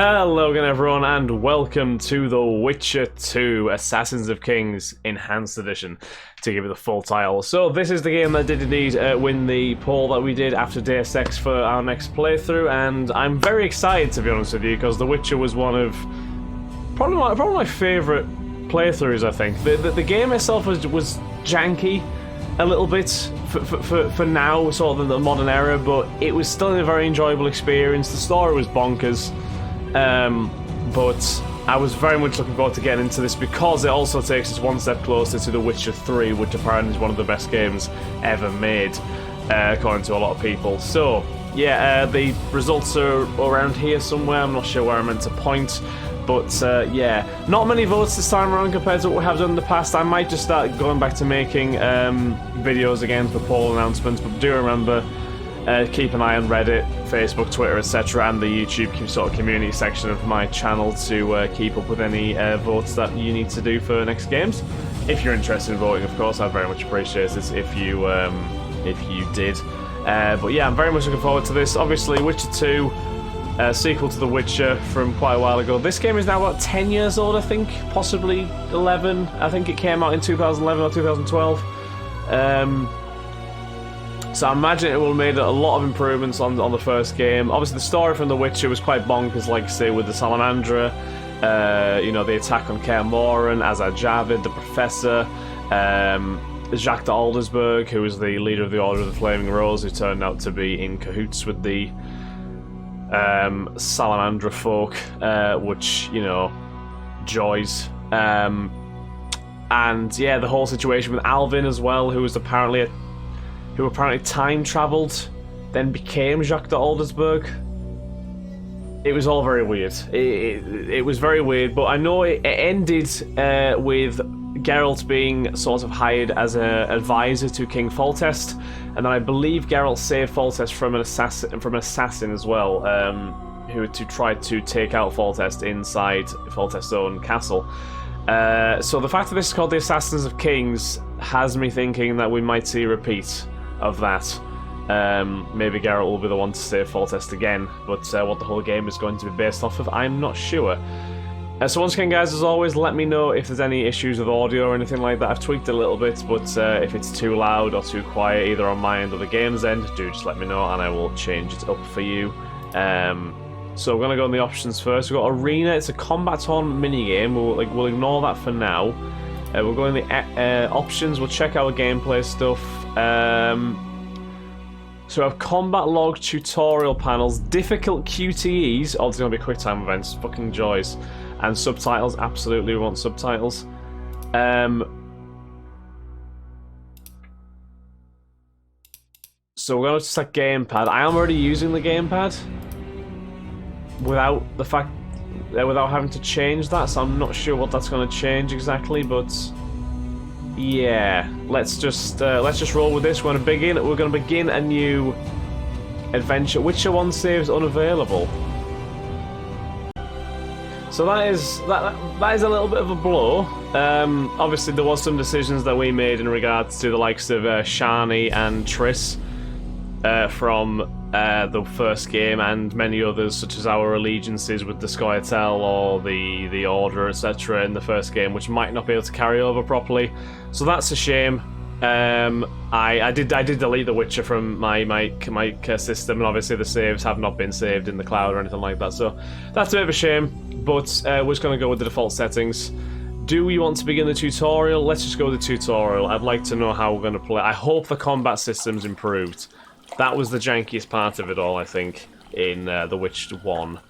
Hello again everyone and welcome to The Witcher 2 Assassins of Kings Enhanced Edition, to give it the full title. So this is the game that did indeed win the poll that we did after Deus Ex for our next playthrough, and I'm very excited, to be honest with you, because The Witcher was one of probably my favourite playthroughs. I think the game itself was janky a little bit for now, sort of the modern era, but it was still a very enjoyable experience. The story was bonkers. But I was very much looking forward to getting into this because it also takes us one step closer to The Witcher 3, which apparently is one of the best games ever made, according to a lot of people. So, yeah, the results are around here somewhere. I'm not sure where I'm meant to point, but yeah, not many votes this time around compared to what we have done in the past. I might just start going back to making videos again for poll announcements, but do remember, keep an eye on Reddit, Facebook, Twitter, etc., and the YouTube sort of community section of my channel to keep up with any votes that you need to do for next games. If you're interested in voting, of course, I'd very much appreciate it if you did. But yeah, I'm very much looking forward to this. Obviously, Witcher 2, sequel to The Witcher from quite a while ago. This game is now about 10 years old, I think, possibly 11. I think it came out in 2011 or 2012. So I imagine it will have made a lot of improvements on the first game. Obviously, the story from The Witcher was quite bonkers, like I say, with the Salamandra, you know, the attack on Kaer Morhen, Azar Javid, the Professor, Jacques de Aldersberg, who was the leader of the Order of the Flaming Rose, who turned out to be in cahoots with the Salamandra folk, which, you know, joys. And yeah, the whole situation with Alvin as well, who apparently time travelled, then became Jacques de Aldersberg. It was all very weird. It was very weird, but I know it ended with Geralt being sort of hired as an advisor to King Foltest, and then I believe Geralt saved Foltest from an assassin as well, who tried to take out Foltest inside Foltest's own castle. So the fact that this is called the Assassins of Kings has me thinking that we might see a repeat of that. Maybe Geralt will be the one to save Foltest again, but what the whole game is going to be based off of, I'm not sure. So once again, guys, as always, let me know if there's any issues with audio or anything like that. I've tweaked a little bit, but if it's too loud or too quiet, either on my end or the game's end, do just let me know and I will change it up for you. So we're going to go on the options first. We've got Arena. It's a combat tournament minigame. We'll ignore that for now. We'll go in the options. We'll check our gameplay stuff. So we have combat log, tutorial panels, difficult QTEs. Oh, there's going to be quick time events. Fucking joys. And subtitles. Absolutely, we want subtitles. So we're going to select gamepad. I am already using the gamepad without having to change that, so I'm not sure what that's going to change exactly, but yeah, let's just roll with this. We're going to begin a new adventure. Witcher 1 saves unavailable. So that is a little bit of a blow. Obviously there was some decisions that we made in regards to the likes of Shani and Triss from the first game, and many others, such as our allegiances with the Scoia'tael or the Order, etc. in the first game, which might not be able to carry over properly. So that's a shame. I did delete The Witcher from my system, and obviously the saves have not been saved in the cloud or anything like that. So that's a bit of a shame. But we're just going to go with the default settings. Do we want to begin the tutorial? Let's just go with the tutorial. I'd like to know how we're going to play. I hope the combat system's improved. That was the jankiest part of it all, I think, in The Witcher 1.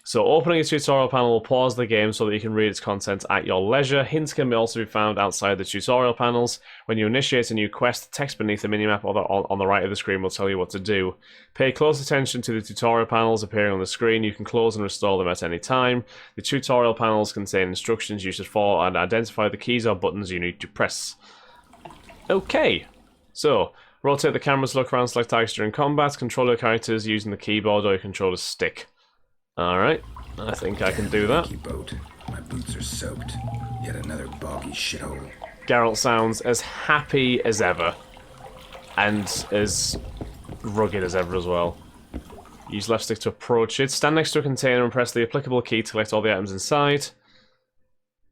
So opening a tutorial panel will pause the game so that you can read its content at your leisure. Hints can also be found outside the tutorial panels. When you initiate a new quest, the text beneath the minimap or on the right of the screen will tell you what to do. Pay close attention to the tutorial panels appearing on the screen. You can close and restore them at any time. The tutorial panels contain instructions you should follow and identify the keys or buttons you need to press. Okay, so rotate the camera to look around, select targets during combat, control your characters using the keyboard or your controller's stick. Alright, I think I can do that. Boat. My boots are soaked. Yet another boggy shithole. Geralt sounds as happy as ever. And as rugged as ever as well. Use left stick to approach it. Stand next to a container and press the applicable key to collect all the items inside.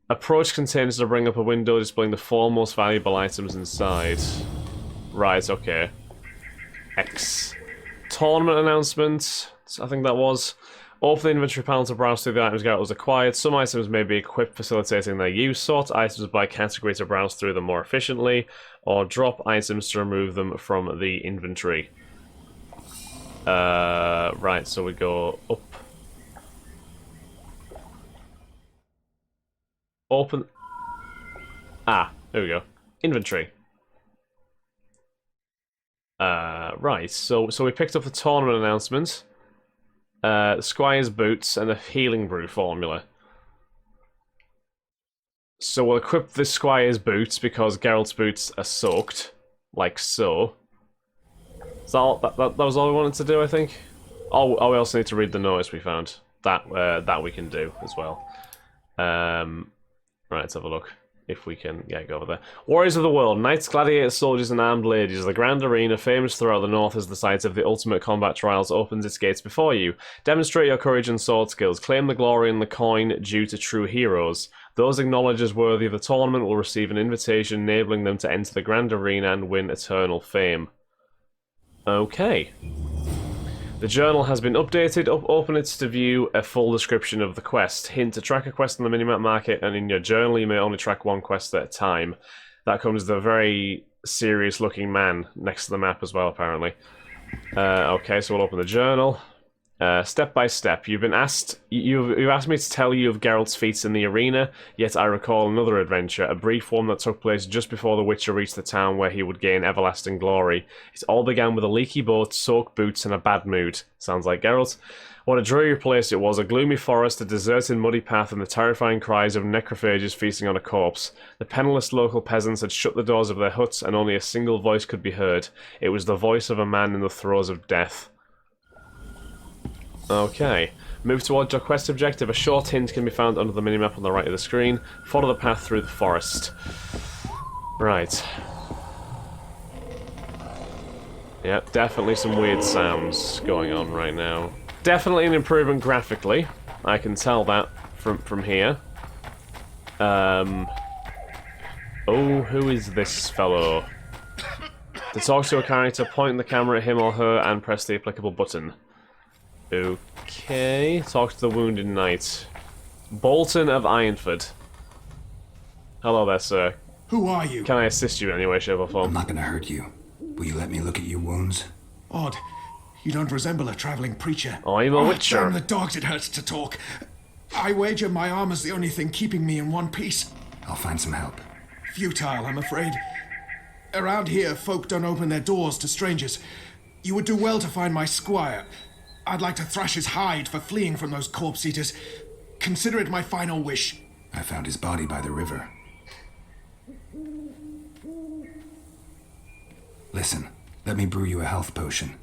Approach containers to bring up a window displaying the 4 most valuable items inside. Right, okay. X. Tournament announcement. I think that was. Open the inventory panel to browse through the items Garrett was acquired. Some items may be equipped, facilitating their use. Sort items by category to browse through them more efficiently. Or drop items to remove them from the inventory. Right, so we go up. Open. Ah, there we go. Inventory. Right, so we picked up the tournament announcement. The Squire's boots and the healing brew formula. So we'll equip the Squire's boots because Geralt's boots are soaked, like so. So that was all we wanted to do, I think. Oh, we also need to read the notice we found. That we can do as well. Right, let's have a look. If we can, yeah, go over there. Warriors of the world, knights, gladiators, soldiers, and armed ladies. The grand arena, famous throughout the north as the site of the ultimate combat trials, opens its gates before you. Demonstrate your courage and sword skills. Claim the glory and the coin due to true heroes. Those acknowledged as worthy of the tournament will receive an invitation enabling them to enter the grand arena and win eternal fame. Okay. The journal has been updated. Open it to view a full description of the quest. Hint, to track a quest on the minimap market, and in your journal you may only track one quest at a time. That comes with a very serious looking man next to the map as well, apparently. Okay, so we'll open the journal. Step by step, you've asked me to tell you of Geralt's feats in the arena, yet I recall another adventure, a brief one that took place just before the Witcher reached the town where he would gain everlasting glory. It all began with a leaky boat, soaked boots, and a bad mood. Sounds like Geralt. What a dreary place it was, a gloomy forest, a deserted muddy path, and the terrifying cries of necrophages feasting on a corpse. The penniless local peasants had shut the doors of their huts, and only a single voice could be heard. It was the voice of a man in the throes of death. Okay, move towards your quest objective. A short hint can be found under the minimap on the right of the screen. Follow the path through the forest. Right. Yep, definitely some weird sounds going on right now. Definitely an improvement graphically. I can tell that from here. Oh, who is this fellow? To talk to a character, point the camera at him or her and press the applicable button. Okay, talk to the wounded knight. Bolton of Ironford. Hello there, sir. Who are you? Can I assist you in any way, shape, or form? I'm not gonna hurt you. Will you let me look at your wounds? Odd. You don't resemble a traveling preacher. I'm a witcher. Damn the dogs, it hurts to talk. I wager my armor's the only thing keeping me in one piece. I'll find some help. Futile, I'm afraid. Around here, folk don't open their doors to strangers. You would do well to find my squire. I'd like to thrash his hide for fleeing from those corpse eaters. Consider it my final wish. I found his body by the river. Listen, let me brew you a health potion.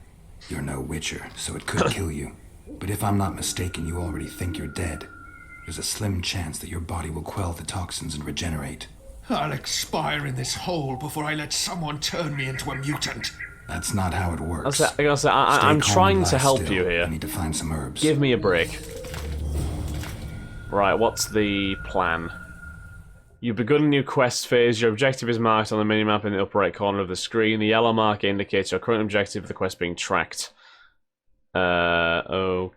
You're no witcher, so it could kill you. But if I'm not mistaken, you already think you're dead. There's a slim chance that your body will quell the toxins and regenerate. I'll expire in this hole before I let someone turn me into a mutant. That's not how it works. I'm trying to help you here. I need to find some herbs. Give me a break. Right, what's the plan? You've begun a new quest phase. Your objective is marked on the minimap in the upper right corner of the screen. The yellow mark indicates your current objective, the quest being tracked. Okay.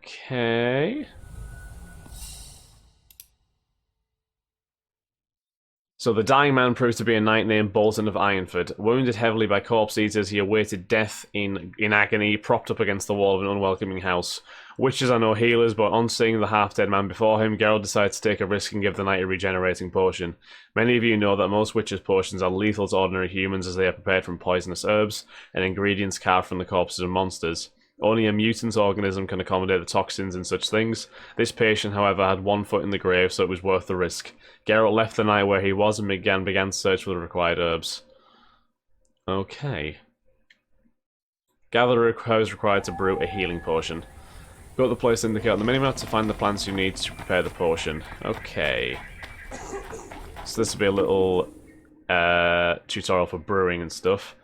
So the dying man proves to be a knight named Bolton of Ironford. Wounded heavily by corpse eaters, he awaited death in agony, propped up against the wall of an unwelcoming house. Witches are no healers, but on seeing the half-dead man before him, Geralt decides to take a risk and give the knight a regenerating potion. Many of you know that most witches' potions are lethal to ordinary humans as they are prepared from poisonous herbs and ingredients carved from the corpses of monsters. Only a mutant organism can accommodate the toxins in such things. This patient, however, had one foot in the grave, so it was worth the risk. Geralt left the knight where he was and began to search for the required herbs. Okay. Gather the herbs required to brew a healing potion. Go to the place indicated on the minimap to find the plants you need to prepare the potion. Okay. So this will be a little tutorial for brewing and stuff.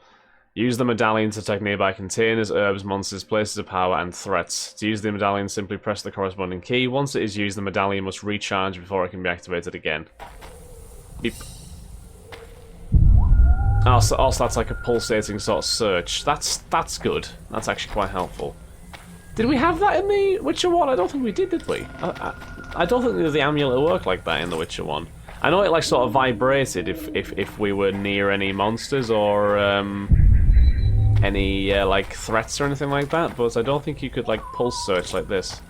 Use the medallion to attack nearby containers, herbs, monsters, places of power, and threats. To use the medallion, simply press the corresponding key. Once it is used, the medallion must recharge before it can be activated again. Beep. Also, that's like a pulsating sort of search. That's good. That's actually quite helpful. Did we have that in the Witcher 1? I don't think we did we? I don't think the amulet worked like that in the Witcher 1. I know it like sort of vibrated if we were near any monsters or any like threats or anything like that, but I don't think you could like pulse search like this.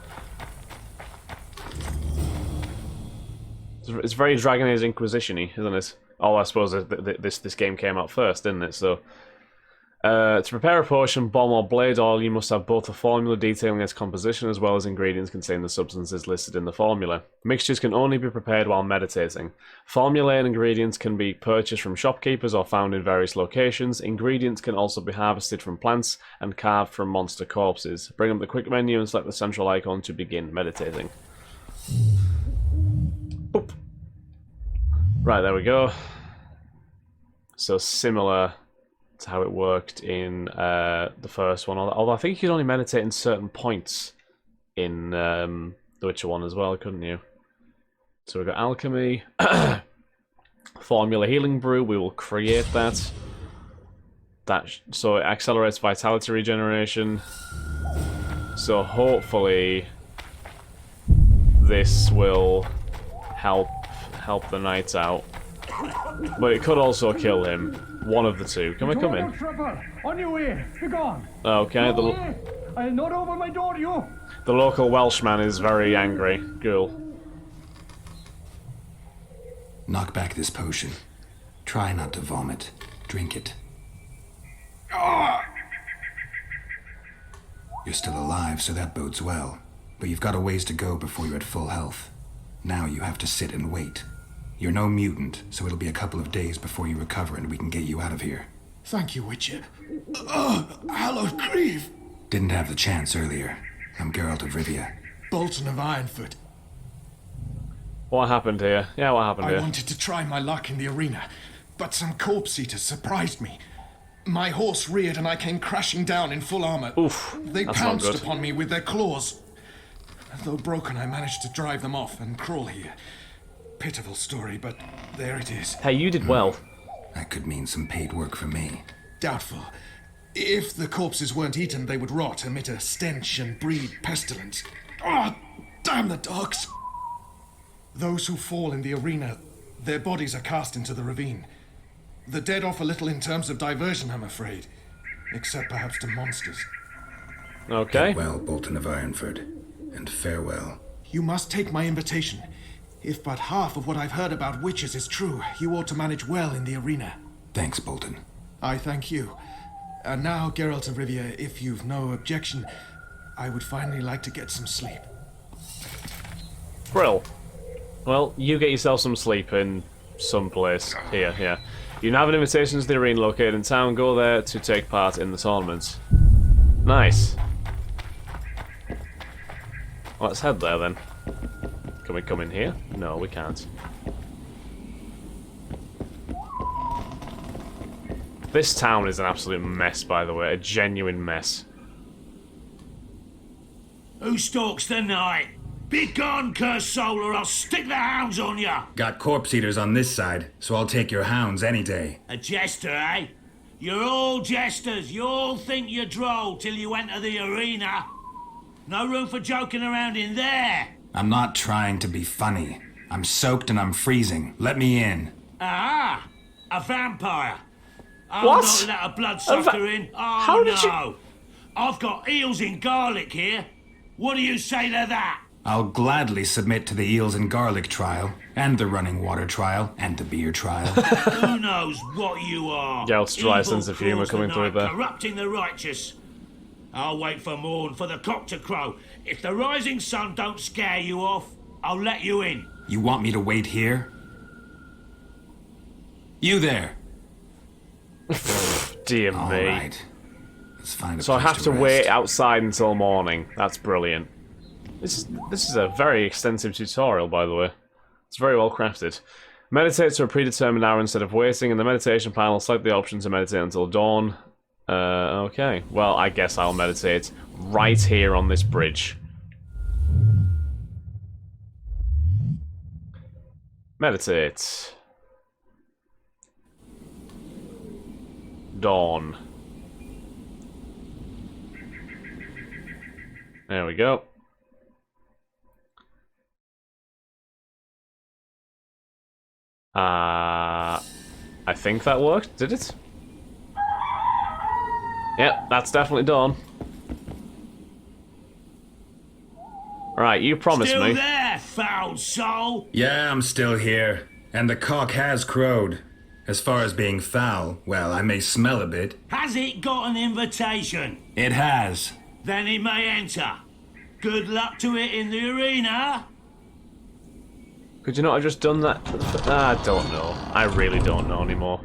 It's very Dragon Age Inquisition-y, isn't it? Oh, I suppose this game came out first, didn't it? So, to prepare a potion, bomb, or blade oil, you must have both a formula detailing its composition as well as ingredients containing the substances listed in the formula. Mixtures can only be prepared while meditating. Formulae and ingredients can be purchased from shopkeepers or found in various locations. Ingredients can also be harvested from plants and carved from monster corpses. Bring up the quick menu and select the central icon to begin meditating. Boop. Right, there we go. So similar to how it worked in the first one, although I think you could only meditate in certain points in the Witcher 1 as well, couldn't you? So we've got alchemy, formula healing brew. We will create that. So it accelerates vitality regeneration. So hopefully this will help the knights out, but it could also kill him. One of the two. Can we come in? On your way. Be gone. Okay. I'll not open my door to you. The local Welshman is very angry. Cool. Knock back this potion. Try not to vomit. Drink it. You're still alive, so that bodes well. But you've got a ways to go before you're at full health. Now you have to sit and wait. You're no mutant, so it'll be a couple of days before you recover and we can get you out of here. Thank you, Witcher. Hallowed grief! Didn't have the chance earlier. I'm Geralt of Rivia. Bolton of Ironfoot. What happened here? Yeah, what happened here? I wanted to try my luck in the arena, but some corpse eaters surprised me. My horse reared and I came crashing down in full armor. Oof, they that's pounced not good. upon me with their claws. Though broken, I managed to drive them off and crawl here. Pitiful story, but there it is. Hey, you did well. That could mean some paid work for me. Doubtful. If the corpses weren't eaten, they would rot, emit a stench, and breed pestilence. Ah, damn the dogs! Those who fall in the arena, their bodies are cast into the ravine. The dead offer little in terms of diversion, I'm afraid. Except perhaps to monsters. Okay. Get well, Bolton of Ironford, and farewell. You must take my invitation. If but half of what I've heard about witches is true, you ought to manage well in the arena. Thanks, Bolton. I thank you. And now, Geralt of Rivia, if you've no objection, I would finally like to get some sleep. Brill. Well, you get yourself some sleep in some place. Here, yeah. You now have an invitation to the arena located in town. Go there to take part in the tournament. Nice. Well, let's head there then. Can we come in here? No, we can't. This town is an absolute mess, by the way. A genuine mess. Who stalks the night? Be gone, cursed soul, or I'll stick the hounds on ya! Got corpse eaters on this side, so I'll take your hounds any day. A jester, eh? You're all jesters. You all think you're droll till you enter the arena. No room for joking around in there. I'm not trying to be funny. I'm soaked and I'm freezing. Let me in. Ah, a vampire. I'll What? not let a bloodsucker in. Oh, How did no. you- I've got eels in garlic here. What do you say to that? I'll gladly submit to the eels and garlic trial, and the running water trial, and the beer trial. Who knows what you are? Geralt's dry Evil sense of humour crawls the coming through night, there. Corrupting the righteous. I'll wait for morn for the cock to crow. If the rising sun don't scare you off, I'll let you in. You want me to wait here? You there! Dear All me. right. Let's find a So I place have to rest. wait outside until morning. That's brilliant. This is a very extensive tutorial, by the way. It's very well crafted. Meditate to a predetermined hour instead of waiting. In the meditation panel, select the option to meditate until dawn. Okay. Well, I guess I'll meditate right here on this bridge. Meditate. Dawn. There we go. I think that worked, did it? Yep, that's definitely done. Right, you promised Still me. there, foul soul? Yeah, I'm still here. And the cock has crowed. As far as being foul, well, I may smell a bit. Has it got an invitation? It has. Then it may enter. Good luck to it in the arena. Could you not have just done that? I don't know. I really don't know anymore.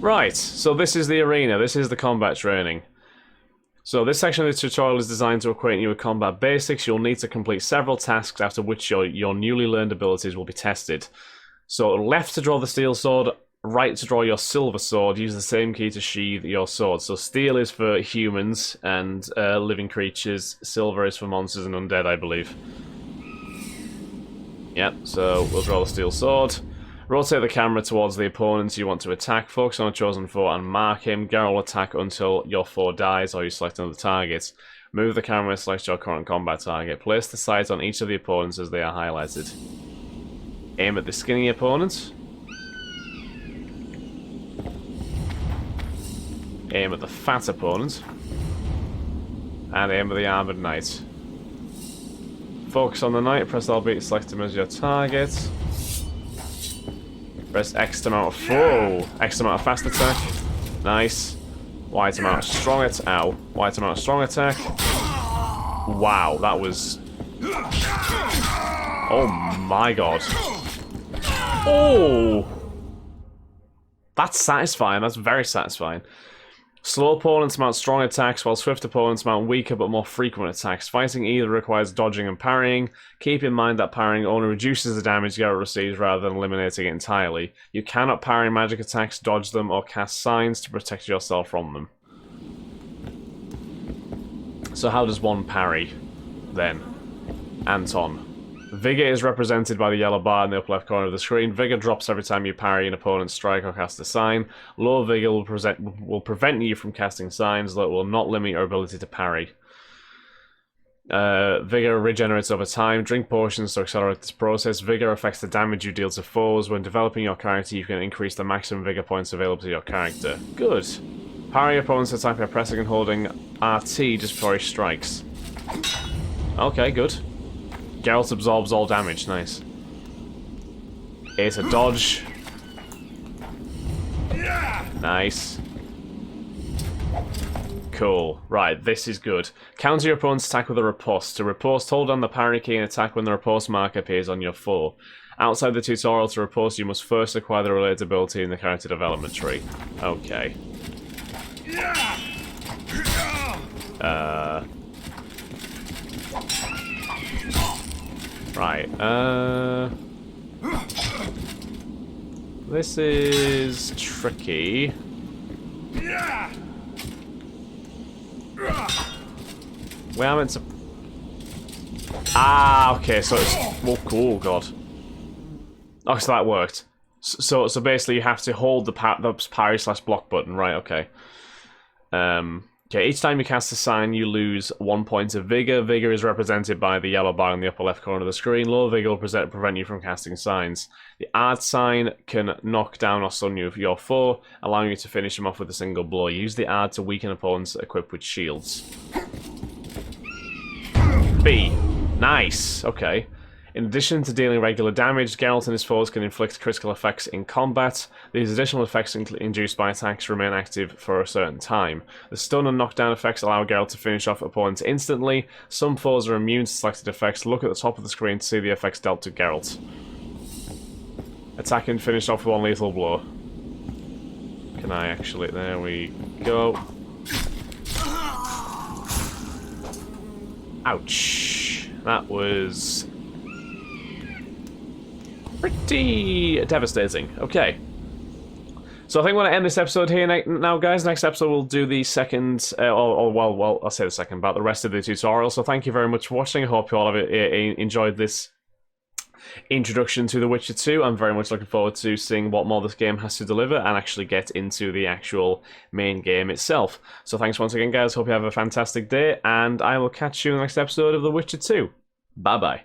Right, so this is the arena. This is the combat training. So this section of the tutorial is designed to acquaint you with combat basics. You'll need to complete several tasks, after which your newly learned abilities will be tested. So left to draw the steel sword, right to draw your silver sword. Use the same key to sheathe your sword. So steel is for humans and living creatures. Silver is for monsters and undead, I believe. Yep, so we'll draw the steel sword. Rotate the camera towards the opponent you want to attack. Focus on a chosen foe and mark him. Geralt will attack until your foe dies or you select another target. Move the camera and select your current combat target. Place the sights on each of the opponents as they are highlighted. Aim at the skinny opponent. Aim at the fat opponent. And aim at the armored knight. Focus on the knight. Press LB to select him as your target. Press X amount of X amount of fast attack. Nice. Y amount of strong attack. Ow. Y amount of strong attack. Wow, that was. Oh my god. Oh! That's satisfying. That's very satisfying. Slow opponents mount strong attacks, while swift opponents mount weaker but more frequent attacks. Fighting either requires dodging and parrying. Keep in mind that parrying only reduces the damage Geralt receives rather than eliminating it entirely. You cannot parry magic attacks, dodge them, or cast signs to protect yourself from them. So how does one parry, then? Anton. Vigor is represented by the yellow bar in the upper left corner of the screen. Vigor drops every time you parry an opponent's strike or cast a sign. Low Vigor will prevent you from casting signs, though it will not limit your ability to parry. Vigor regenerates over time. Drink potions to accelerate this process. Vigor affects the damage you deal to foes. When developing your character, you can increase the maximum Vigor points available to your character. Good. Parry opponent's attack by pressing and holding RT just before he strikes. Okay, good. Geralt absorbs all damage, nice. A to dodge. Nice. Cool. Right, this is good. Counter your opponent's attack with a riposte. To riposte, hold down the parry key and attack when the riposte mark appears on your foe. Outside the tutorial, to riposte, you must first acquire the related ability in the character development tree. Okay. Right, this is tricky. We are meant to... Ah, okay, so it's... Oh, god. Oh, so that worked. So basically you have to hold the parry/block button, right, okay. Okay, each time you cast a sign, you lose 1 point of Vigor. Vigor is represented by the yellow bar in the upper left corner of the screen. Low Vigor will prevent you from casting signs. The Ard sign can knock down or stun your foe, allowing you to finish him off with a single blow. Use the Ard to weaken opponents equipped with shields. B. Nice. Okay. In addition to dealing regular damage, Geralt and his foes can inflict critical effects in combat. These additional effects induced by attacks remain active for a certain time. The stun and knockdown effects allow Geralt to finish off opponents instantly. Some foes are immune to selected effects. Look at the top of the screen to see the effects dealt to Geralt. Attack and finish off with one lethal blow. Can I actually... There we go. Ouch. That was... pretty devastating. Okay. So I think we're going to end this episode here now, guys. Next episode we'll do the second, well, I'll say the second, about the rest of the tutorial. So thank you very much for watching. I hope you all have enjoyed this introduction to The Witcher 2. I'm very much looking forward to seeing what more this game has to deliver and actually get into the actual main game itself. So thanks once again, guys. Hope you have a fantastic day, and I will catch you in the next episode of The Witcher 2. Bye-bye.